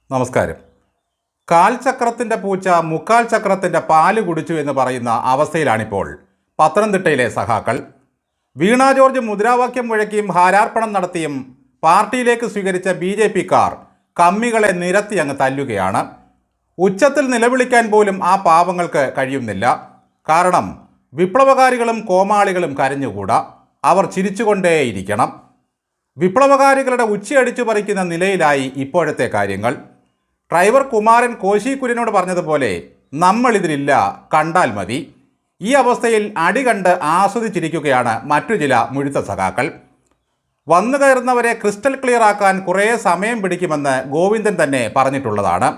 നമസ്കാരം. കാൽചക്രത്തിൻ്റെ പൂച്ച മുക്കാൽ ചക്രത്തിൻ്റെ പാല് കുടിച്ചു എന്ന് പറയുന്ന അവസ്ഥയിലാണിപ്പോൾ പത്തനംതിട്ടയിലെ സഖാക്കൾ. വീണ ജോർജ് മുദ്രാവാക്യം മുഴക്കിയും ഹാരാർപ്പണം നടത്തിയും പാർട്ടിയിലേക്ക് സ്വീകരിച്ച BJP-ക്കാർ കമ്മികളെ നിരത്തി അങ്ങ് തല്ലുകയാണ്. ഉച്ചത്തിൽ നിലവിളിക്കാൻ പോലും ആ പാവങ്ങൾക്ക് കഴിയുന്നില്ല. കാരണം വിപ്ലവകാരികളും കോമാളികളും കരഞ്ഞുകൂടാ, അവർ ചിരിച്ചുകൊണ്ടേയിരിക്കണം. വിപ്ലവകാരികളുടെ ഉച്ചയടിച്ചു പറിക്കുന്ന നിലയിലായി ഇപ്പോഴത്തെ കാര്യങ്ങൾ. ഡ്രൈവർ കുമാരൻ കോശിക്കുര്യനോട് പറഞ്ഞതുപോലെ നമ്മളിതിലില്ല, കണ്ടാൽ മതി. ഈ അവസ്ഥയിൽ അടി കണ്ട് ആസ്വദിച്ചിരിക്കുകയാണ് മറ്റു ചില മുഴുത്ത സഖാക്കൾ. വന്നു കയറുന്നവരെ ക്രിസ്റ്റൽ ക്ലിയർ ആക്കാൻ കുറേ സമയം പിടിക്കുമെന്ന് ഗോവിന്ദൻ തന്നെ പറഞ്ഞിട്ടുള്ളതാണ്.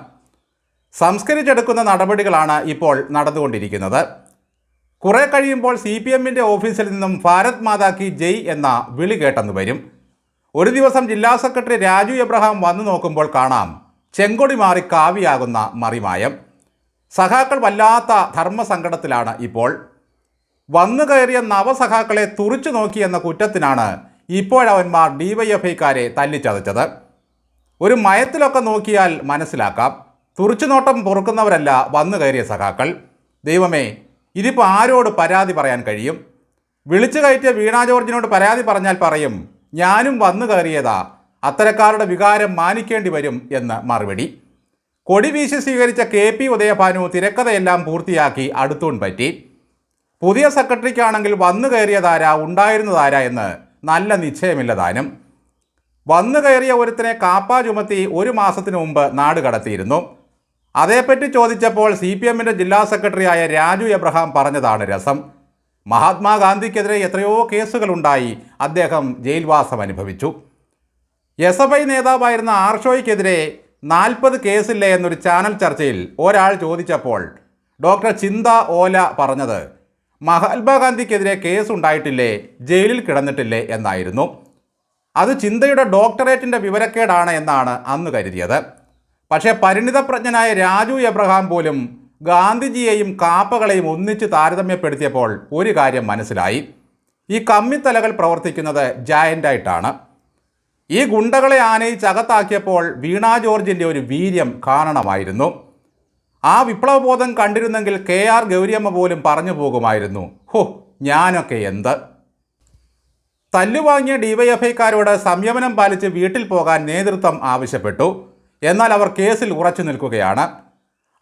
സംസ്കരിച്ചെടുക്കുന്ന നടപടികളാണ് ഇപ്പോൾ നടന്നുകൊണ്ടിരിക്കുന്നത്. കുറേ കഴിയുമ്പോൾ CPM-ൻ്റെ ഓഫീസിൽ നിന്നും ഭാരത് മാതാ കി ജയ് എന്ന വിളി കേട്ടെന്ന് വരും. ഒരു ദിവസം ജില്ലാ സെക്രട്ടറി രാജു എബ്രഹാം വന്നു നോക്കുമ്പോൾ കാണാം ചെങ്കൊടി മാറി കാവിയാകുന്ന മറിമായം. സഖാക്കൾ വല്ലാത്ത ധർമ്മസങ്കടത്തിലാണ് ഇപ്പോൾ. വന്നു കയറിയ നവസഖാക്കളെ തുറിച്ചു നോക്കിയെന്ന കുറ്റത്തിനാണ് ഇപ്പോഴവന്മാർ DYFI-ക്കാരെ തല്ലിച്ചതച്ചത്. ഒരു മയത്തിലൊക്കെ നോക്കിയാൽ മനസ്സിലാക്കാം, തുറിച്ചുനോട്ടം പൊറുക്കുന്നവരല്ല വന്നു കയറിയ സഖാക്കൾ. ദൈവമേ, ഇതിപ്പോൾ ആരോട് പരാതി പറയാൻ കഴിയും? വിളിച്ചു കയറ്റിയ വീണ ജോർജിനോട് പരാതി പറഞ്ഞാൽ പറയും ഞാനും വന്നു കയറിയതാ, അത്തരക്കാരുടെ വികാരം മാനിക്കേണ്ടി വരും എന്ന് മറുപടി. കൊടി വീശി സ്വീകരിച്ച KP ഉദയഭാനു തിരക്കഥയെല്ലാം പൂർത്തിയാക്കി അടുത്തൂൺ പറ്റി. പുതിയ സെക്രട്ടറിക്കാണെങ്കിൽ വന്നു കയറിയതാരാ ഉണ്ടായിരുന്നതാരാ എന്ന് നല്ല നിശ്ചയമില്ല താനും. വന്നു കയറിയ ഒരുത്തിനെ കാപ്പ ചുമത്തി 1 മാസത്തിന് മുമ്പ് നാട് കടത്തിയിരുന്നു. അതേപ്പറ്റി ചോദിച്ചപ്പോൾ CPM-ൻ്റെ ജില്ലാ സെക്രട്ടറിയായ രാജു എബ്രഹാം പറഞ്ഞതാണ് രസം. മഹാത്മാഗാന്ധിക്കെതിരെ എത്രയോ കേസുകളുണ്ടായി, അദ്ദേഹം ജയിൽവാസം അനുഭവിച്ചു. SFI നേതാവായിരുന്ന ആർഷോയ്ക്കെതിരെ 40 കേസില്ലേ എന്നൊരു ചാനൽ ചർച്ചയിൽ ഒരാൾ ചോദിച്ചപ്പോൾ ഡോക്ടർ ചിന്ത ഓല പറഞ്ഞത് മഹാത്മാഗാന്ധിക്കെതിരെ കേസുണ്ടായിട്ടില്ലേ, ജയിലിൽ കിടന്നിട്ടില്ലേ എന്നായിരുന്നു. അത് ചിന്തയുടെ ഡോക്ടറേറ്റിൻ്റെ വിവരക്കേടാണ് എന്നാണ് അന്ന് കരുതിയത്. പക്ഷേ പരിണിതപ്രജ്ഞനായ രാജു എബ്രഹാം പോലും ഗാന്ധിജിയെയും കാപ്പകളെയും ഒന്നിച്ച് താരതമ്യപ്പെടുത്തിയപ്പോൾ ഒരു കാര്യം മനസ്സിലായി. ഈ കമ്മിത്തലകൾ പ്രവർത്തിക്കുന്നത് ജയൻ്റായിട്ടാണ്. ഈ ഗുണ്ടകളെ ആനയിച്ചകത്താക്കിയപ്പോൾ വീണ ജോർജിൻ്റെ ഒരു വീര്യം കാണണമായിരുന്നു. ആ വിപ്ലവബോധം കണ്ടിരുന്നെങ്കിൽ KR ഗൗരിയമ്മ പോലും പറഞ്ഞു പോകുമായിരുന്നു, ഹോ ഞാനൊക്കെ എന്ത്. തല്ലുവാങ്ങിയ DYFI-ക്കാരോട് സംയമനം പാലിച്ച് വീട്ടിൽ പോകാൻ നേതൃത്വം ആവശ്യപ്പെട്ടു. എന്നാൽ അവർ കേസിൽ ഉറച്ചു നിൽക്കുകയാണ്.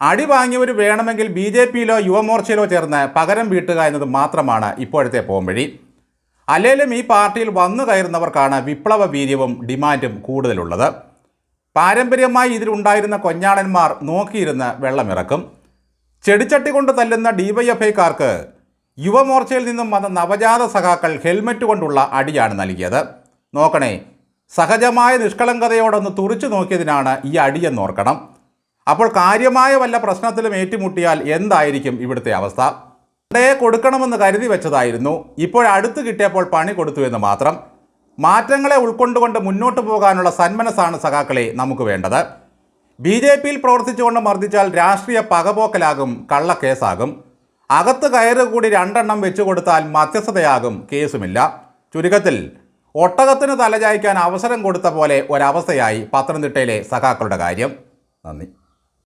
അടി വാങ്ങിയവർ വേണമെങ്കിൽ BJP-യിലോ യുവമോർച്ചയിലോ ചേർന്ന് പകരം വീട്ടുക എന്നത് മാത്രമാണ് ഇപ്പോഴത്തെ പോംവഴി. അല്ലെങ്കിലും ഈ പാർട്ടിയിൽ വന്നു കയറുന്നവർക്കാണ് വിപ്ലവ വീര്യവും ഡിമാൻഡും കൂടുതലുള്ളത്. പാരമ്പര്യമായി ഇതിലുണ്ടായിരുന്ന കൊഞ്ഞാണന്മാർ നോക്കിയിരുന്ന് വെള്ളമിറക്കും. ചെടിച്ചട്ടി കൊണ്ട് തല്ലുന്ന DYFI-ക്കാർക്ക് യുവമോർച്ചയിൽ നിന്നും വന്ന നവജാത സഖാക്കൾ ഹെൽമറ്റ് കൊണ്ടുള്ള അടിയാണ് നൽകിയത്. നോക്കണേ, സഹജമായ നിഷ്കളങ്കതയോടൊന്ന് തുറിച്ചു നോക്കിയതിനാണ് ഈ അടിയെന്നോർക്കണം. അപ്പോൾ കാര്യമായ വല്ല പ്രശ്നത്തിലും ഏറ്റുമുട്ടിയാൽ എന്തായിരിക്കും ഇവിടുത്തെ അവസ്ഥ? കൊടുക്കണമെന്ന് കരുതി വെച്ചതായിരുന്നു, ഇപ്പോഴടുത്ത് കിട്ടിയപ്പോൾ പണി കൊടുത്തു എന്ന് മാത്രം. മാറ്റങ്ങളെ ഉൾക്കൊണ്ടുകൊണ്ട് മുന്നോട്ട് പോകാനുള്ള സന്മനസ്സാണ് സഖാക്കളെ നമുക്ക് വേണ്ടത്. BJP-യിൽ പ്രവർത്തിച്ചുകൊണ്ട് മർദ്ദിച്ചാൽ രാഷ്ട്രീയ പകപോക്കലാകും, കള്ളക്കേസാകും. അകത്ത് കയറ് കൂടി 2 എണ്ണം വെച്ചു കൊടുത്താൽ മധ്യസ്ഥതയാകും, കേസുമില്ല. ചുരുക്കത്തിൽ ഒട്ടകത്തിന് തലചായ്ക്കാൻ അവസരം കൊടുത്ത പോലെ ഒരവസ്ഥയായി പത്തനംതിട്ടയിലെ സഖാക്കളുടെ കാര്യം. നന്ദി.